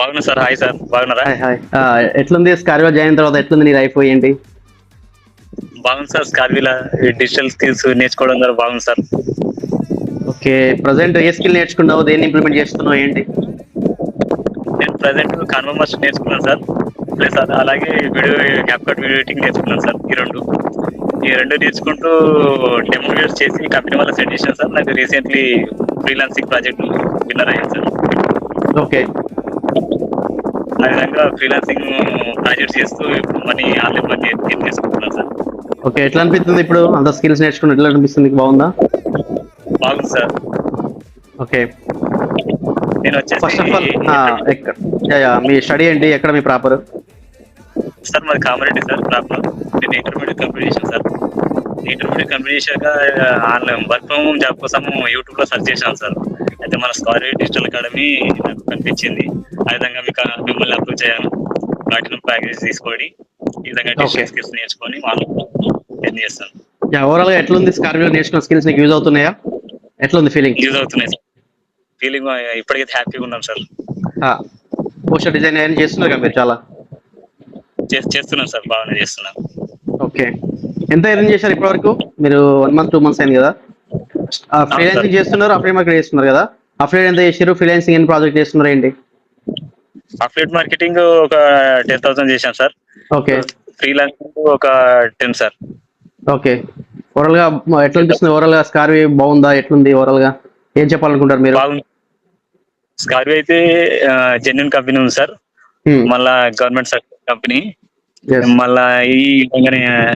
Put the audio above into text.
బాగున్నా sir. Hi sir, బాగున్నారా? Hi hi ఎట్లుంది స్కార్వియో జాయిన్ అయిన తర్వాత ఎట్లుంది నీ లైఫ్ ఏంటి? బాగుంది సార్. స్కార్విలా డిజిటల్ స్కిల్స్ నేర్చుకోవడం ద్వారా బాగుంది సార్. ఓకే, ప్రజెంట్ ఏ స్కిల్ నేర్చుకున్నావు, దేన్ని ఇంప్లిమెంట్ చేస్తున్నావు ఏంటి? నేను ప్రజెంట్ కాన్వా మాస్టర్ నేర్చుకున్నాను సార్. ప్లస్ అలాగే క్యాప్కట్ వీడియో ఎడిటింగ్ నేర్చుకున్నాను సార్. ఈ రెండు నేర్చుకుంటూ డెమో వీడియోస్ చేసి కంపెనీ వల్ల సెండ్ చేశాను సార్. నాకు రీసెంట్లీ ఫ్రీలాన్సింగ్ ప్రాజెక్ట్ విన్నర్ అయ్యాను సార్. ఓకే ఆ విధంగా ఫ్రీలాన్సింగ్ ప్రాజెక్ట్ చేస్తూ ఇప్పుడు మనీ ఆన్లైన్ మనీ తీసుకుంటున్నాను సార్. ఓకే, ఎట్లా అనిపిస్తుంది ఇప్పుడు అంత స్కిల్స్ నేర్చుకుని? ఎట్లా అనిపిస్తుంది, బాగుందా? బాగుంది సార్. ఓకే, నేను ఫస్ట్ ఆఫ్ ఆల్ వచ్చేసి మీ స్టడీ ఏంటి, ఎక్కడ మీ ప్రాపర్? సార్ మాది కామారెడ్డి సార్. ప్రాబ్లం నేను ఇంటర్మీడియట్ కంప్లీట్ చేశాను సార్. ఇంటర్మీడియట్ కంప్లీట్ చేశాక online work from home job కోసం యూట్యూబ్ లో సెర్చ్ చేశాను సార్. అయితే మన స్కార్వియో డిజిటల్ అకాడమీ నాకు కనిపించింది. ఆ విధంగా మిమ్మల్ని అప్రోచ్ అయ్యాను. వాటిని ప్యాకేజ్ తీసుకొని ఈ విధంగా డిజిటల్ స్కిల్స్ నేర్చుకొని వాళ్ళు ఎర్న్ చేస్తాను. ఓవరాల్ గా ఎట్లుంది స్కార్వియో నేర్చుకున్న స్కిల్స్ నీకు యూజ్ అవుతున్నాయా? ఎట్లుంది ఫీలింగ్? యూజ్ అవుతున్నాయి సార్. ఫీలింగ్ ఇప్పటికైతే హ్యాపీగా ఉన్నాం సార్. పోస్టర్ డిజైన్ ఏమైనా చేస్తున్నారు కదా మీరు? చాలా చేస్తున్నాం సార్, బాగానే చేస్తున్నాం. ఓకే, ఎంత ఎర్న్ చేశారు ఇప్పటి వరకు మీరు? 1 month 2 months అయింది కదా. ఫ్రీలాన్సింగ్ చేస్తున్నారు, అఫ్లియేట్ మార్కెట్ చేస్తున్నారు కదా. అఫ్లియేట్ ఎంత చేశారు, ఫ్రీలాన్సింగ్ ఎన్ని ప్రాజెక్ట్ చేస్తున్నారు ఏంటి? అఫ్లియేట్ మార్కెటింగ్ ఒక 10,000 చేశాం సార్. ఓకే, ఫ్రీలాన్సింగ్ ఒక 10 సార్. ఓకే. ఓవరాల్ గా ఎట్లా అనిపిస్తుంది? ఓవరాల్ గా స్కార్వియో బాగుందా, ఎట్లుంది ఓవరాల్ గా? ఏం చెప్పాలనుకుంటారు మీరు? బాగుంది. స్కార్వియో అయితే జెన్యున్ కంపెనీ ఉంది సార్. మళ్ళా గవర్నమెంట్ సెక్టర్ కంపెనీ. Yes. మళ్ళా ఈ విధంగానే